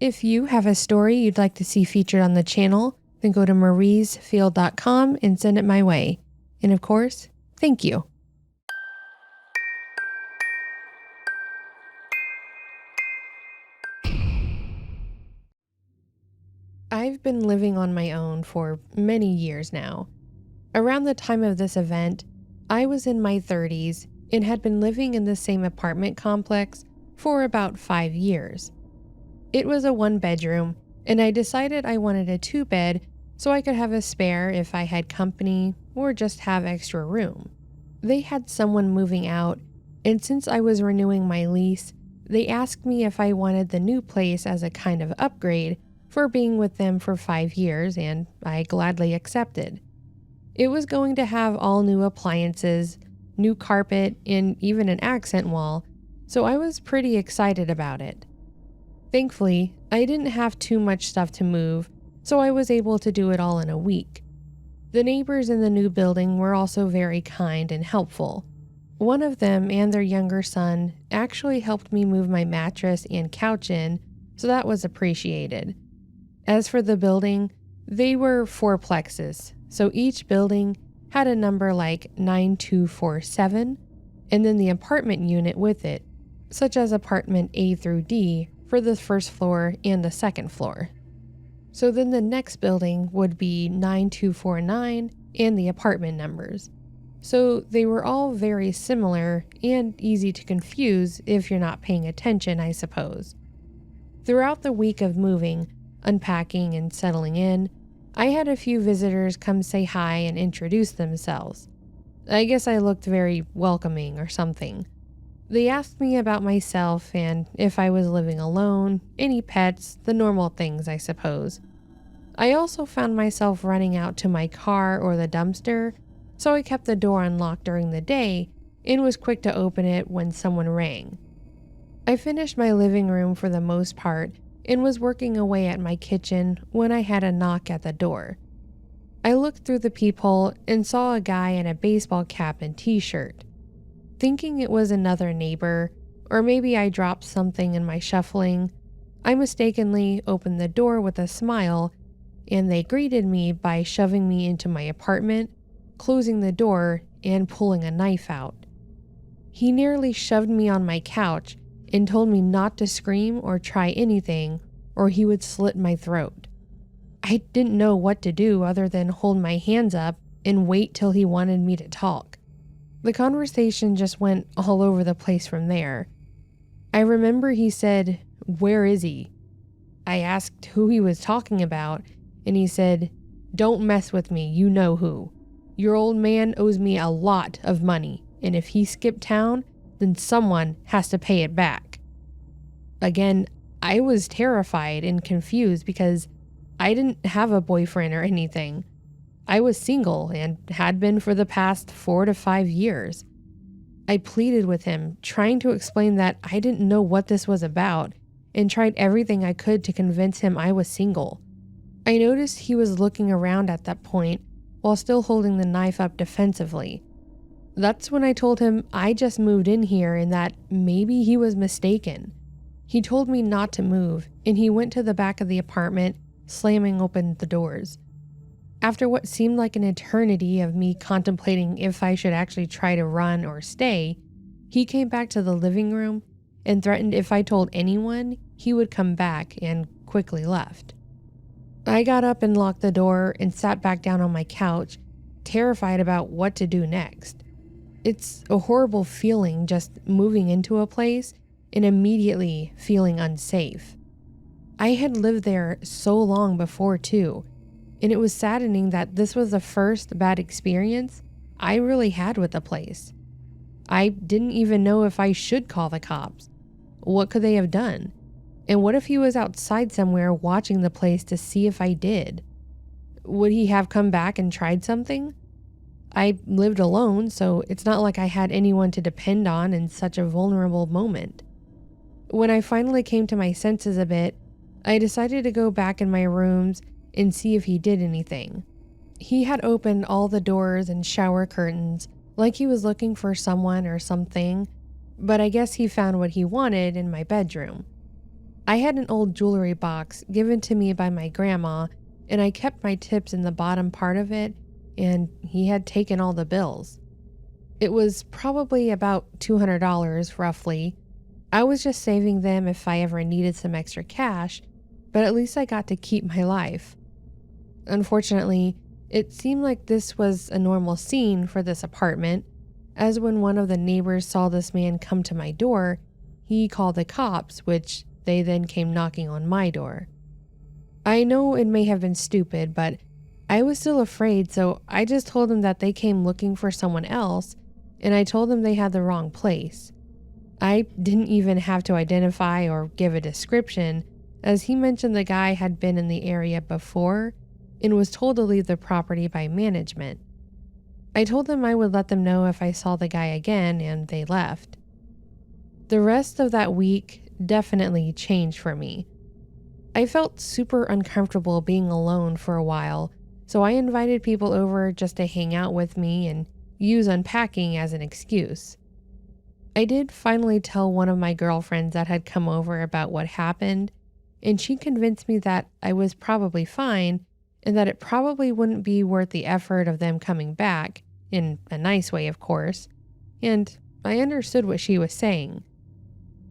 If you have a story you'd like to see featured on the channel, then go to mariesfield.com and send it my way. And of course, thank you. I've been living on my own for many years now. Around the time of this event, I was in my 30s and had been living in the same apartment complex for about 5 years. It was a one-bedroom, and I decided I wanted a 2-bed so I could have a spare if I had company or just have extra room. They had someone moving out, and since I was renewing my lease, they asked me if I wanted the new place as a kind of upgrade for being with them for 5 years, and I gladly accepted. It was going to have all new appliances, new carpet, and even an accent wall, so I was pretty excited about it. Thankfully, I didn't have too much stuff to move, so I was able to do it all in a week. The neighbors in the new building were also very kind and helpful. One of them and their younger son actually helped me move my mattress and couch in, so that was appreciated. As for the building, they were fourplexes, so each building had a number like 9247, and then the apartment unit with it, such as apartment A through D for the first floor and the second floor. So then the next building would be 9249 and the apartment numbers. So they were all very similar and easy to confuse if you're not paying attention, I suppose. Throughout the week of moving, unpacking, and settling in, I had a few visitors come say hi and introduce themselves. I guess I looked very welcoming or something. They asked me about myself and if I was living alone, any pets, the normal things, I suppose. I also found myself running out to my car or the dumpster, so I kept the door unlocked during the day and was quick to open it when someone rang. I finished my living room for the most part and was working away at my kitchen when I had a knock at the door. I looked through the peephole and saw a guy in a baseball cap and t-shirt. Thinking it was another neighbor, or maybe I dropped something in my shuffling, I mistakenly opened the door with a smile, and they greeted me by shoving me into my apartment, closing the door, and pulling a knife out. He nearly shoved me on my couch and told me not to scream or try anything, or he would slit my throat. I didn't know what to do other than hold my hands up and wait till he wanted me to talk. The conversation just went all over the place from there. I remember he said, "Where is he?" I asked who he was talking about, and he said, "Don't mess with me, you know who. Your old man owes me a lot of money, and if he skipped town, then someone has to pay it back." Again, I was terrified and confused because I didn't have a boyfriend or anything. I was single and had been for the past 4 to 5 years. I pleaded with him, trying to explain that I didn't know what this was about, and tried everything I could to convince him I was single. I noticed he was looking around at that point while still holding the knife up defensively. That's when I told him I just moved in here and that maybe he was mistaken. He told me not to move, and he went to the back of the apartment, slamming open the doors. After what seemed like an eternity of me contemplating if I should actually try to run or stay, he came back to the living room and threatened if I told anyone, he would come back, and quickly left. I got up and locked the door and sat back down on my couch, terrified about what to do next. It's a horrible feeling just moving into a place and immediately feeling unsafe. I had lived there so long before too, and it was saddening that this was the first bad experience I really had with the place. I didn't even know if I should call the cops. What could they have done? And what if he was outside somewhere watching the place to see if I did? Would he have come back and tried something? I lived alone, so it's not like I had anyone to depend on in such a vulnerable moment. When I finally came to my senses a bit, I decided to go back in my rooms and see if he did anything. He had opened all the doors and shower curtains like he was looking for someone or something, but I guess he found what he wanted in my bedroom. I had an old jewelry box given to me by my grandma, and I kept my tips in the bottom part of it, and he had taken all the bills. It was probably about $200 roughly. I was just saving them if I ever needed some extra cash, but at least I got to keep my life. Unfortunately, it seemed like this was a normal scene for this apartment, as when one of the neighbors saw this man come to my door, he called the cops, which they then came knocking on my door. I know it may have been stupid, but I was still afraid, so I just told them that they came looking for someone else, and I told them they had the wrong place. I didn't even have to identify or give a description, as he mentioned the guy had been in the area before and was told to leave the property by management. I told them I would let them know if I saw the guy again, and they left. The rest of that week definitely changed for me. I felt super uncomfortable being alone for a while, so I invited people over just to hang out with me and use unpacking as an excuse. I did finally tell one of my girlfriends that had come over about what happened, and she convinced me that I was probably fine and that it probably wouldn't be worth the effort of them coming back, in a nice way, of course, and I understood what she was saying.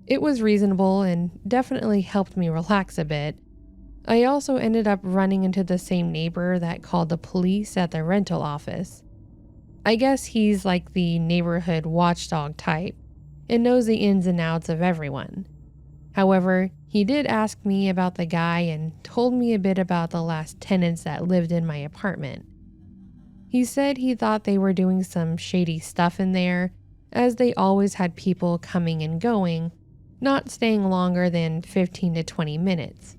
It was reasonable and definitely helped me relax a bit. I also ended up running into the same neighbor that called the police at the rental office. I guess he's like the neighborhood watchdog type and knows the ins and outs of everyone. However, he did ask me about the guy and told me a bit about the last tenants that lived in my apartment. He said he thought they were doing some shady stuff in there, as they always had people coming and going, not staying longer than 15 to 20 minutes.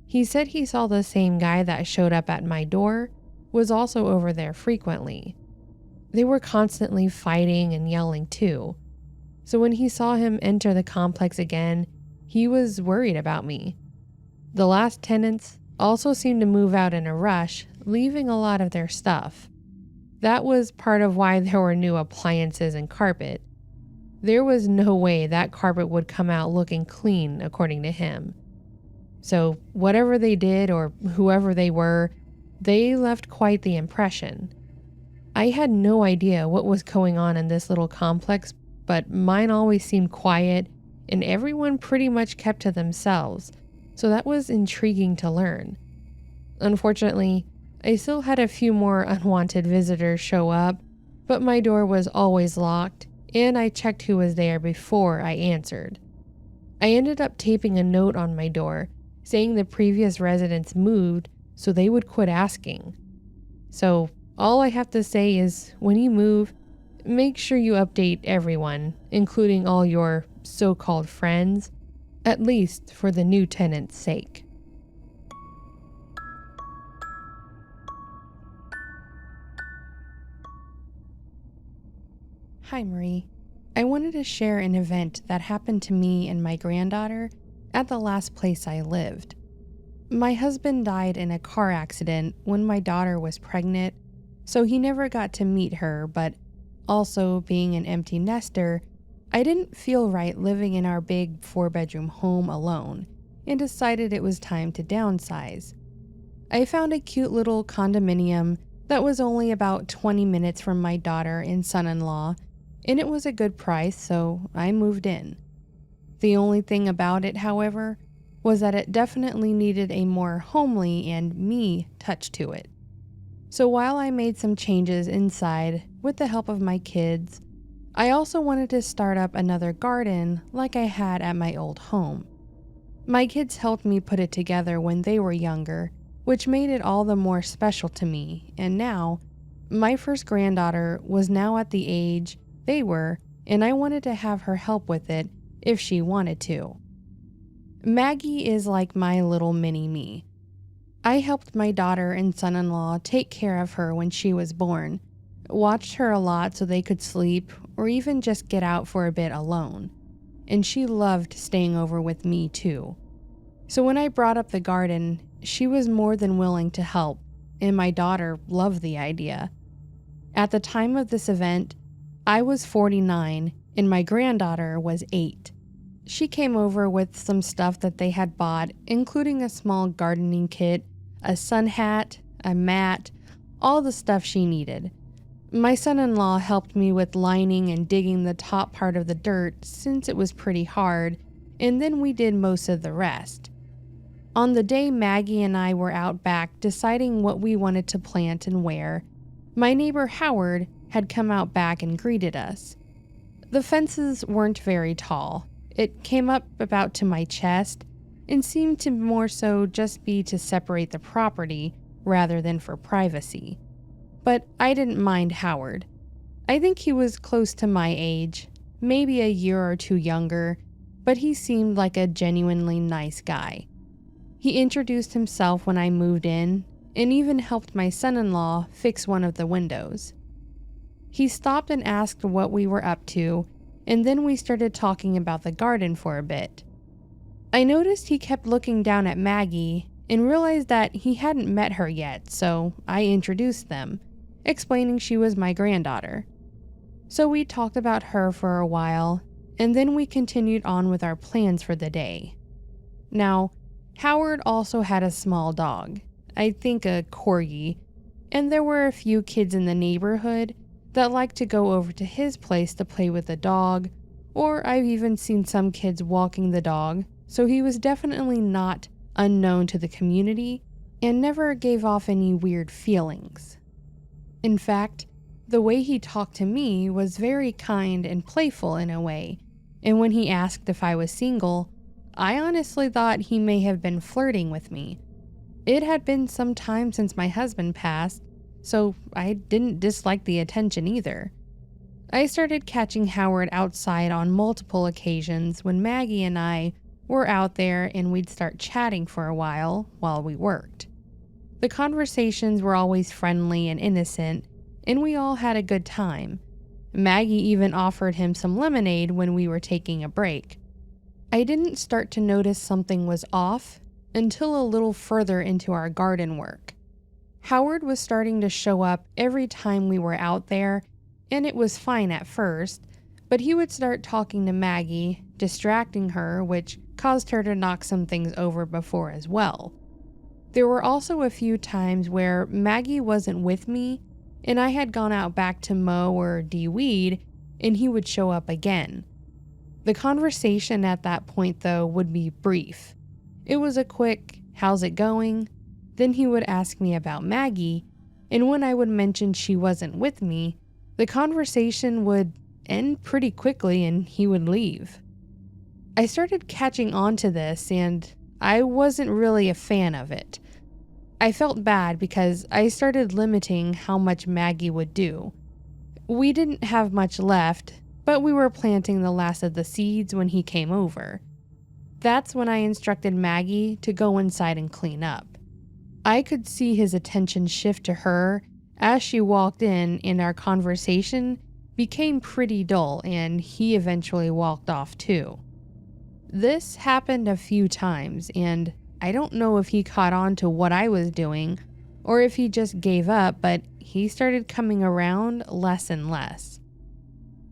He said he saw the same guy that showed up at my door was also over there frequently. They were constantly fighting and yelling too. So when he saw him enter the complex again, he was worried about me. The last tenants also seemed to move out in a rush, leaving a lot of their stuff. That was part of why there were new appliances and carpet. There was no way that carpet would come out looking clean, according to him. So whatever they did or whoever they were, they left quite the impression. I had no idea what was going on in this little complex, but mine always seemed quiet and everyone pretty much kept to themselves, so that was intriguing to learn. Unfortunately, I still had a few more unwanted visitors show up, but my door was always locked, and I checked who was there before I answered. I ended up taping a note on my door saying the previous residents moved so they would quit asking. So all I have to say is when you move, make sure you update everyone, including all your so-called friends, at least for the new tenant's sake. Hi Marie. I wanted to share an event that happened to me and my granddaughter at the last place I lived. My husband died in a car accident when my daughter was pregnant, so he never got to meet her, but also being an empty nester, I didn't feel right living in our big 4-bedroom home alone and decided it was time to downsize. I found a cute little condominium that was only about 20 minutes from my daughter and son-in-law, and it was a good price, so I moved in. The only thing about it, however, was that it definitely needed a more homely and me touch to it. So while I made some changes inside with the help of my kids, I also wanted to start up another garden like I had at my old home. My kids helped me put it together when they were younger, which made it all the more special to me, and now, my first granddaughter was now at the age they were, and I wanted to have her help with it if she wanted to. Maggie is like my little mini-me. I helped my daughter and son-in-law take care of her when she was born, watched her a lot so they could sleep or even just get out for a bit alone, and she loved staying over with me too. So when I brought up the garden, she was more than willing to help, and my daughter loved the idea. At the time of this event, I was 49 and my granddaughter was 8. She came over with some stuff that they had bought, including a small gardening kit, a sun hat, a mat, all the stuff she needed. My son-in-law helped me with lining and digging the top part of the dirt since it was pretty hard, and then we did most of the rest. On the day Maggie and I were out back deciding what we wanted to plant and where, my neighbor Howard had come out back and greeted us. The fences weren't very tall. It came up about to my chest and seemed to more so just be to separate the property rather than for privacy. But I didn't mind Howard. I think he was close to my age, maybe a year or two younger, but he seemed like a genuinely nice guy. He introduced himself when I moved in and even helped my son-in-law fix one of the windows. He stopped and asked what we were up to, and then we started talking about the garden for a bit. I noticed he kept looking down at Maggie and realized that he hadn't met her yet, so I introduced them, explaining she was my granddaughter. So we talked about her for a while, and then we continued on with our plans for the day. Now, Howard also had a small dog, I think a corgi, and there were a few kids in the neighborhood that liked to go over to his place to play with the dog, or I've even seen some kids walking the dog, so he was definitely not unknown to the community and never gave off any weird feelings. In fact, the way he talked to me was very kind and playful in a way, and when he asked if I was single, I honestly thought he may have been flirting with me. It had been some time since my husband passed, so I didn't dislike the attention either. I started catching Howard outside on multiple occasions when Maggie and I were out there, and we'd start chatting for a while we worked. The conversations were always friendly and innocent, and we all had a good time. Maggie even offered him some lemonade when we were taking a break. I didn't start to notice something was off until a little further into our garden work. Howard was starting to show up every time we were out there, and it was fine at first, but he would start talking to Maggie, distracting her, which caused her to knock some things over before as well. There were also a few times where Maggie wasn't with me, and I had gone out back to mow or de-weed, and he would show up again. The conversation at that point, though, would be brief. It was a quick, "How's it going?" Then he would ask me about Maggie, and when I would mention she wasn't with me, the conversation would end pretty quickly and he would leave. I started catching on to this, and I wasn't really a fan of it. I felt bad because I started limiting how much Maggie would do. We didn't have much left, but we were planting the last of the seeds when he came over. That's when I instructed Maggie to go inside and clean up. I could see his attention shift to her as she walked in, and our conversation became pretty dull, and he eventually walked off too. This happened a few times, and I don't know if he caught on to what I was doing or if he just gave up, but he started coming around less and less.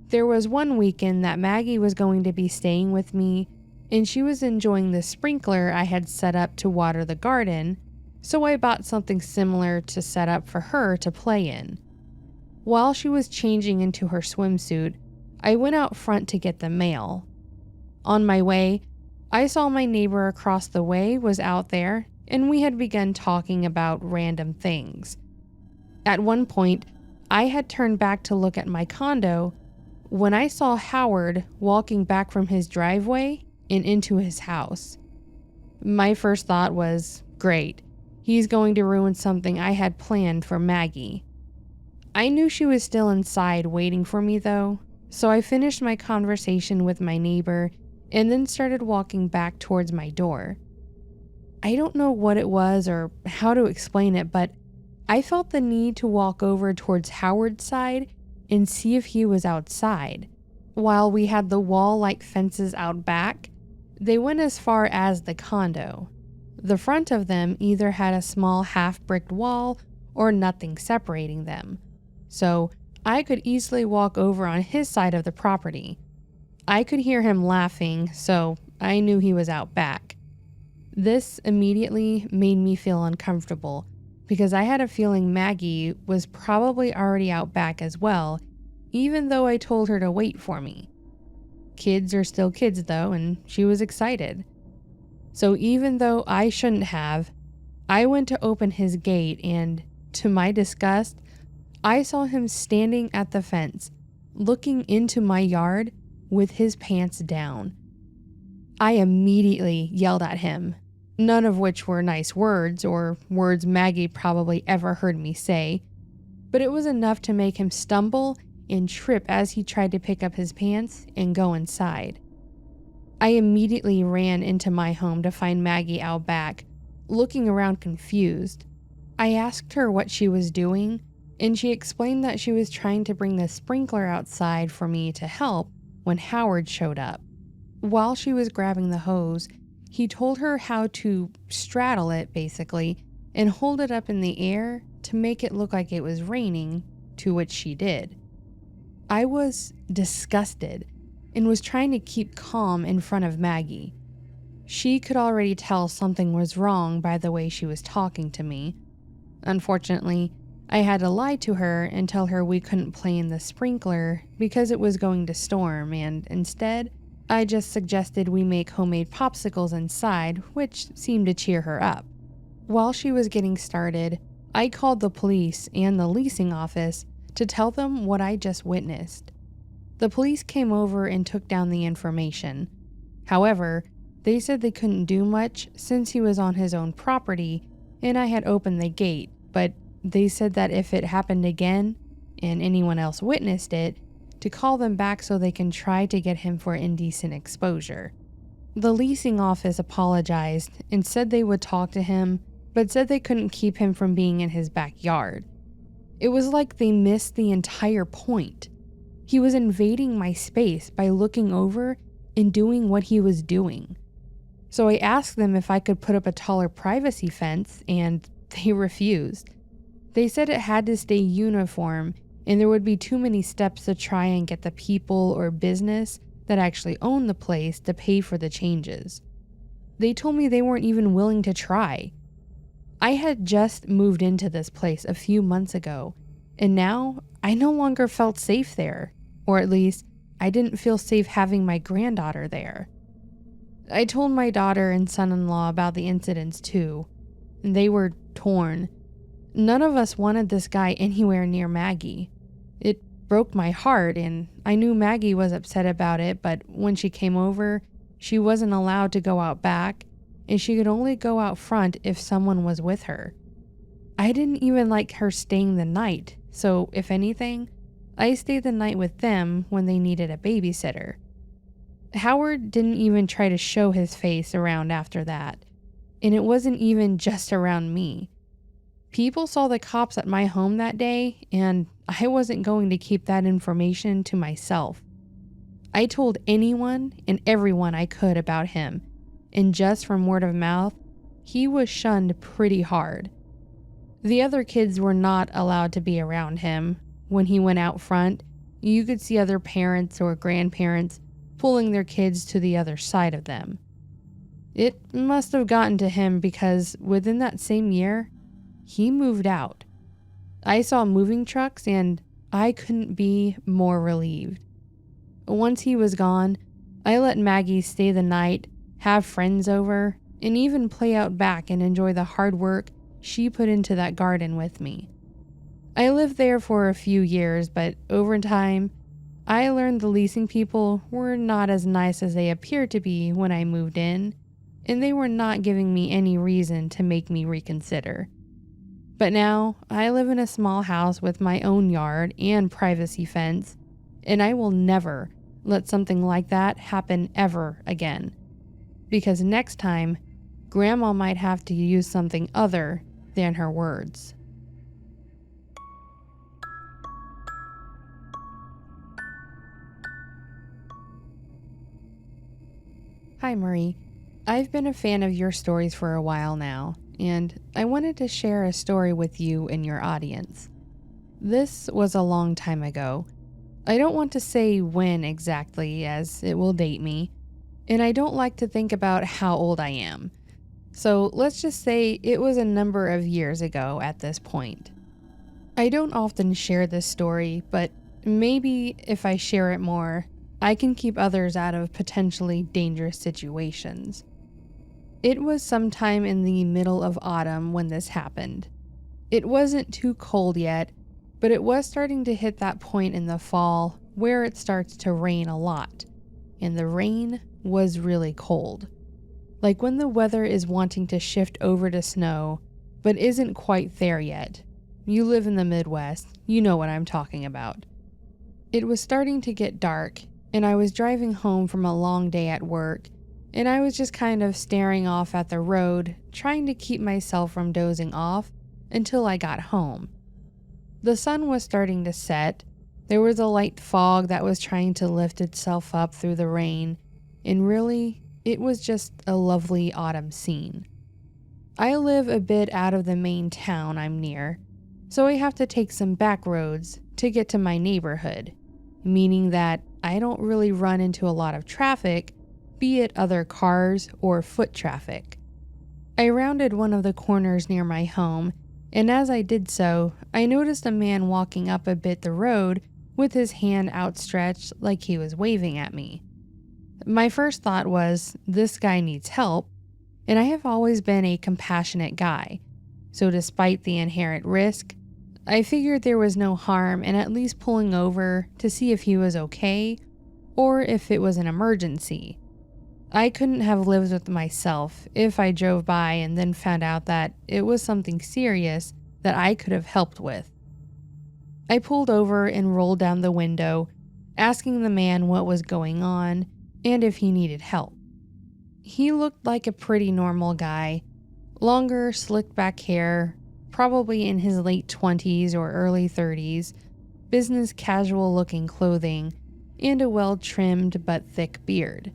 There was one weekend that Maggie was going to be staying with me, and she was enjoying the sprinkler I had set up to water the garden, so I bought something similar to set up for her to play in. While she was changing into her swimsuit, I went out front to get the mail. On my way, I saw my neighbor across the way was out there, and we had begun talking about random things. At one point, I had turned back to look at my condo when I saw Howard walking back from his driveway and into his house. My first thought was, great, he's going to ruin something I had planned for Maggie. I knew she was still inside waiting for me though, so I finished my conversation with my neighbor and then started walking back towards my door. I don't know what it was or how to explain it, but I felt the need to walk over towards Howard's side and see if he was outside. While we had the wall-like fences out back, they went as far as the condo. The front of them either had a small half-bricked wall or nothing separating them, so I could easily walk over on his side of the property. I could hear him laughing, so I knew he was out back. This immediately made me feel uncomfortable because I had a feeling Maggie was probably already out back as well, even though I told her to wait for me. Kids are still kids though, and she was excited. So even though I shouldn't have, I went to open his gate and, to my disgust, I saw him standing at the fence, looking into my yard with his pants down. I immediately yelled at him, none of which were nice words or words Maggie probably ever heard me say, but it was enough to make him stumble and trip as he tried to pick up his pants and go inside. I immediately ran into my home to find Maggie out back, looking around confused. I asked her what she was doing, and she explained that she was trying to bring the sprinkler outside for me to help when Howard showed up. While she was grabbing the hose, he told her how to straddle it, basically, and hold it up in the air to make it look like it was raining, to which she did. I was disgusted and was trying to keep calm in front of Maggie. She could already tell something was wrong by the way she was talking to me. Unfortunately, I had to lie to her and tell her we couldn't play in the sprinkler because it was going to storm, and instead, I just suggested we make homemade popsicles inside, which seemed to cheer her up. While she was getting started, I called the police and the leasing office to tell them what I just witnessed. The police came over and took down the information. However, they said they couldn't do much since he was on his own property and I had opened the gate, but they said that if it happened again and anyone else witnessed it, to call them back so they can try to get him for indecent exposure. The leasing office apologized and said they would talk to him, but said they couldn't keep him from being in his backyard. It was like they missed the entire point. He was invading my space by looking over and doing what he was doing. So I asked them if I could put up a taller privacy fence, and they refused. They said it had to stay uniform and there would be too many steps to try and get the people or business that actually owned the place to pay for the changes. They told me they weren't even willing to try. I had just moved into this place a few months ago, and now I no longer felt safe there, or at least I didn't feel safe having my granddaughter there. I told my daughter and son-in-law about the incidents too, and they were torn. None of us wanted this guy anywhere near Maggie. It broke my heart, and I knew Maggie was upset about it, but when she came over, she wasn't allowed to go out back, and she could only go out front if someone was with her. I didn't even like her staying the night, so if anything, I stayed the night with them when they needed a babysitter. Howard didn't even try to show his face around after that, and it wasn't even just around me. People saw the cops at my home that day, and I wasn't going to keep that information to myself. I told anyone and everyone I could about him, and just from word of mouth, he was shunned pretty hard. The other kids were not allowed to be around him. When he went out front, you could see other parents or grandparents pulling their kids to the other side of them. It must have gotten to him because within that same year, he moved out. I saw moving trucks and I couldn't be more relieved. Once he was gone, I let Maggie stay the night, have friends over, and even play out back and enjoy the hard work she put into that garden with me. I lived there for a few years, but over time, I learned the leasing people were not as nice as they appeared to be when I moved in, and they were not giving me any reason to make me reconsider. But now, I live in a small house with my own yard and privacy fence, and I will never let something like that happen ever again. Because next time, Grandma might have to use something other than her words. Hi Marie, I've been a fan of your stories for a while now, and I wanted to share a story with you and your audience. This was a long time ago. I don't want to say when exactly, as it will date me, and I don't like to think about how old I am. So let's just say it was a number of years ago at this point. I don't often share this story, but maybe if I share it more, I can keep others out of potentially dangerous situations. It was sometime in the middle of autumn when this happened. It wasn't too cold yet, but it was starting to hit that point in the fall where it starts to rain a lot, and the rain was really cold. Like when the weather is wanting to shift over to snow, but isn't quite there yet. You live in the Midwest, you know what I'm talking about. It was starting to get dark, and I was driving home from a long day at work, and I was just kind of staring off at the road, trying to keep myself from dozing off until I got home. The sun was starting to set, there was a light fog that was trying to lift itself up through the rain, and really, it was just a lovely autumn scene. I live a bit out of the main town I'm near, so I have to take some back roads to get to my neighborhood, meaning that I don't really run into a lot of traffic, be it other cars or foot traffic. I rounded one of the corners near my home, and as I did so, I noticed a man walking up a bit the road with his hand outstretched like he was waving at me. My first thought was, this guy needs help, and I have always been a compassionate guy, so despite the inherent risk, I figured there was no harm in at least pulling over to see if he was okay, or if it was an emergency. I couldn't have lived with myself if I drove by and then found out that it was something serious that I could have helped with. I pulled over and rolled down the window, asking the man what was going on and if he needed help. He looked like a pretty normal guy, longer, slicked back hair, probably in his late 20s or early 30s, business casual looking clothing, and a well-trimmed but thick beard.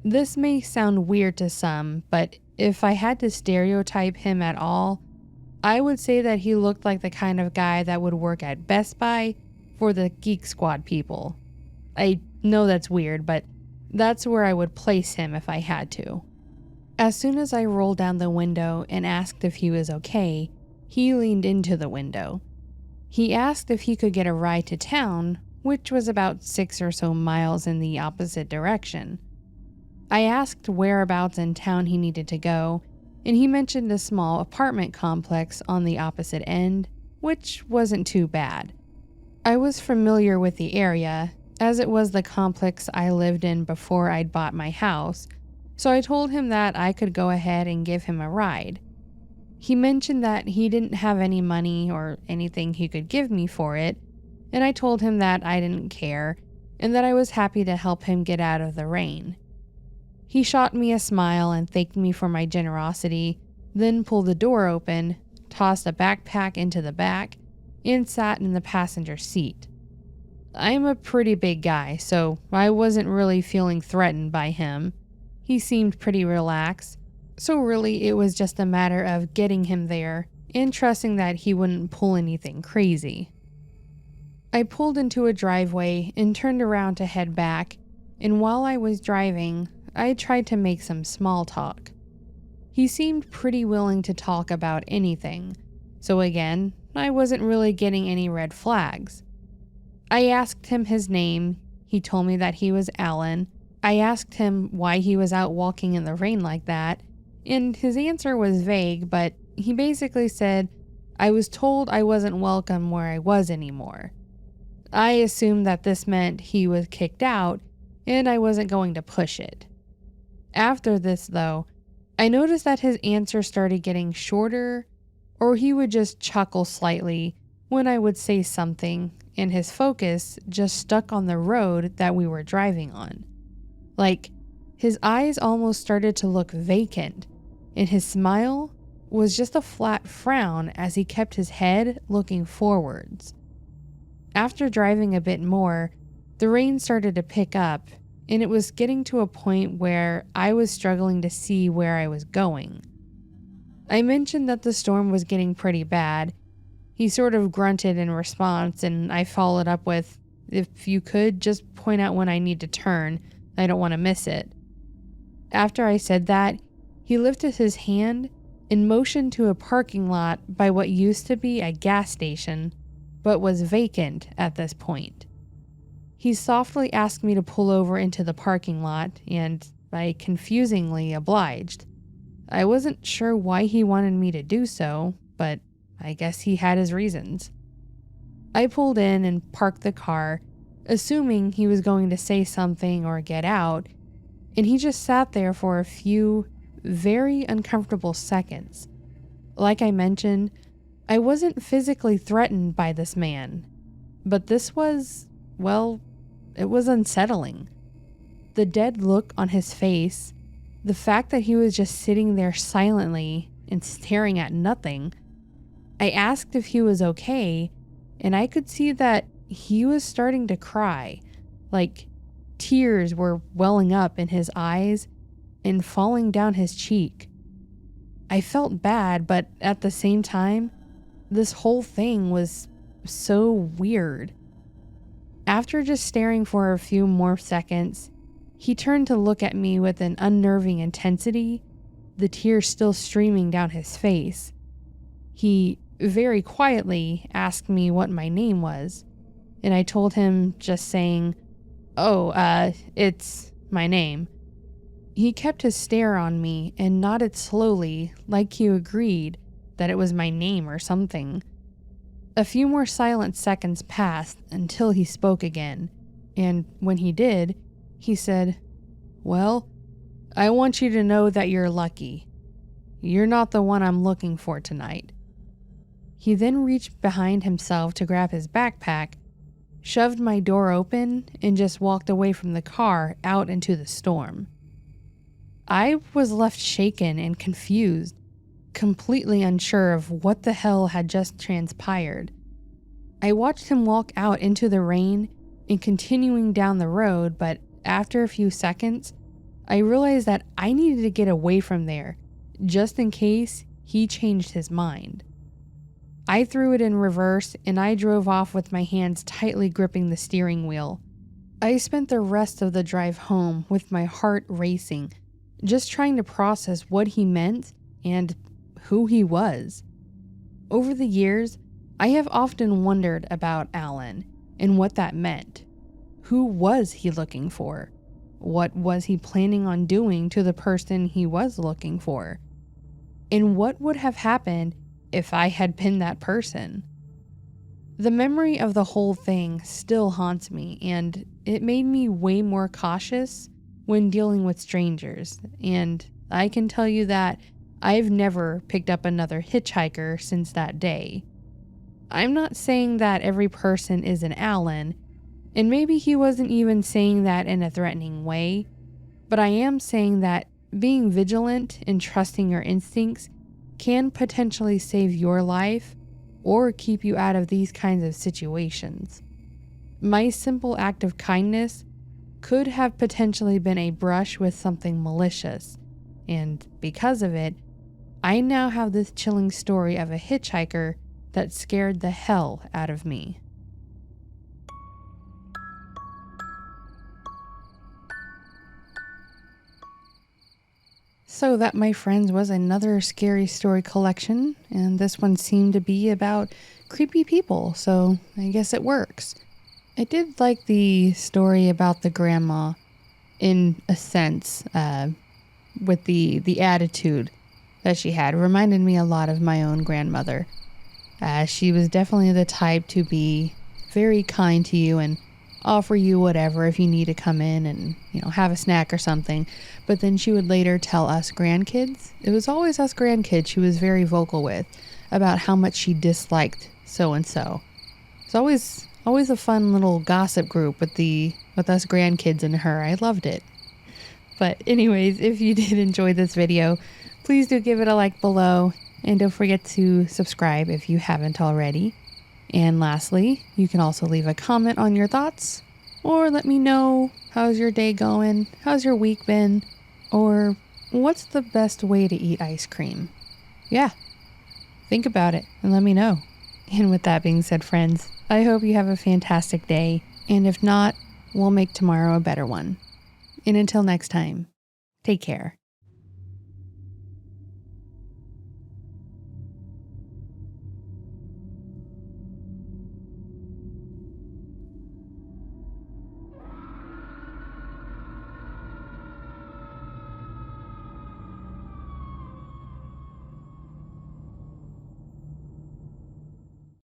This may sound weird to some, but if I had to stereotype him at all, I would say that he looked like the kind of guy that would work at Best Buy for the Geek Squad people. I know that's weird, but that's where I would place him if I had to. As soon as I rolled down the window and asked if he was okay, he leaned into the window. He asked if he could get a ride to town, which was about 6 or so miles in the opposite direction. I asked whereabouts in town he needed to go, and he mentioned a small apartment complex on the opposite end, which wasn't too bad. I was familiar with the area, as it was the complex I lived in before I'd bought my house, so I told him that I could go ahead and give him a ride. He mentioned that he didn't have any money or anything he could give me for it, and I told him that I didn't care, and that I was happy to help him get out of the rain. He shot me a smile and thanked me for my generosity, then pulled the door open, tossed a backpack into the back, and sat in the passenger seat. I'm a pretty big guy, so I wasn't really feeling threatened by him. He seemed pretty relaxed, so really it was just a matter of getting him there and trusting that he wouldn't pull anything crazy. I pulled into a driveway and turned around to head back, and while I was driving, I tried to make some small talk. He seemed pretty willing to talk about anything, so again, I wasn't really getting any red flags. I asked him his name, he told me that he was Alan. I asked him why he was out walking in the rain like that, and his answer was vague, but he basically said, I was told I wasn't welcome where I was anymore. I assumed that this meant he was kicked out, and I wasn't going to push it. After this, though, I noticed that his answer started getting shorter, or he would just chuckle slightly when I would say something, and his focus just stuck on the road that we were driving on. Like, his eyes almost started to look vacant, and his smile was just a flat frown as he kept his head looking forwards. After driving a bit more, the rain started to pick up, and it was getting to a point where I was struggling to see where I was going. I mentioned that the storm was getting pretty bad. He sort of grunted in response, and I followed up with, if you could, just point out when I need to turn. I don't want to miss it." After I said that, he lifted his hand and motioned to a parking lot by what used to be a gas station, but was vacant at this point. He softly asked me to pull over into the parking lot, and I confusingly obliged. I wasn't sure why he wanted me to do so, but I guess he had his reasons. I pulled in and parked the car, assuming he was going to say something or get out, and he just sat there for a few very uncomfortable seconds. Like I mentioned, I wasn't physically threatened by this man, but this was, well, it was unsettling. The dead look on his face, the fact that he was just sitting there silently and staring at nothing. I asked if he was okay, and I could see that he was starting to cry, like tears were welling up in his eyes and falling down his cheek. I felt bad, but at the same time, this whole thing was so weird. After just staring for a few more seconds, he turned to look at me with an unnerving intensity, the tears still streaming down his face. He very quietly asked me what my name was, and I told him, just saying, it's my name." He kept his stare on me and nodded slowly, like he agreed that it was my name or something. A few more silent seconds passed until he spoke again, and when he did, he said, "Well, I want you to know that you're lucky. You're not the one I'm looking for tonight." He then reached behind himself to grab his backpack, shoved my door open, and just walked away from the car out into the storm. I was left shaken and confused, completely unsure of what the hell had just transpired. I watched him walk out into the rain and continuing down the road, but after a few seconds, I realized that I needed to get away from there, just in case he changed his mind. I threw it in reverse and I drove off with my hands tightly gripping the steering wheel. I spent the rest of the drive home with my heart racing, just trying to process what he meant and who he was. Over the years, I have often wondered about Alan and what that meant. Who was he looking for? What was he planning on doing to the person he was looking for? And what would have happened if I had been that person? The memory of the whole thing still haunts me, and it made me way more cautious when dealing with strangers, and I can tell you that I've never picked up another hitchhiker since that day. I'm not saying that every person is an Alan, and maybe he wasn't even saying that in a threatening way, but I am saying that being vigilant and trusting your instincts can potentially save your life or keep you out of these kinds of situations. My simple act of kindness could have potentially been a brush with something malicious, and because of it, I now have this chilling story of a hitchhiker that scared the hell out of me. So that, my friends, was another scary story collection, and this one seemed to be about creepy people, so I guess it works. I did like the story about the grandma in a sense, with the attitude that she had. It reminded me a lot of my own grandmother. She was definitely the type to be very kind to you and offer you whatever if you need to come in and, have a snack or something. But then she would later tell us grandkids, it was always us grandkids she was very vocal with, about how much she disliked so-and-so. It's always a fun little gossip group with us grandkids and her. I loved it. But anyways, if you did enjoy this video, please do give it a like below, and don't forget to subscribe if you haven't already. And lastly, you can also leave a comment on your thoughts, or let me know how's your day going, how's your week been, or what's the best way to eat ice cream. Yeah, think about it and let me know. And with that being said, friends, I hope you have a fantastic day, And if not, we'll make tomorrow a better one. And until next time, take care.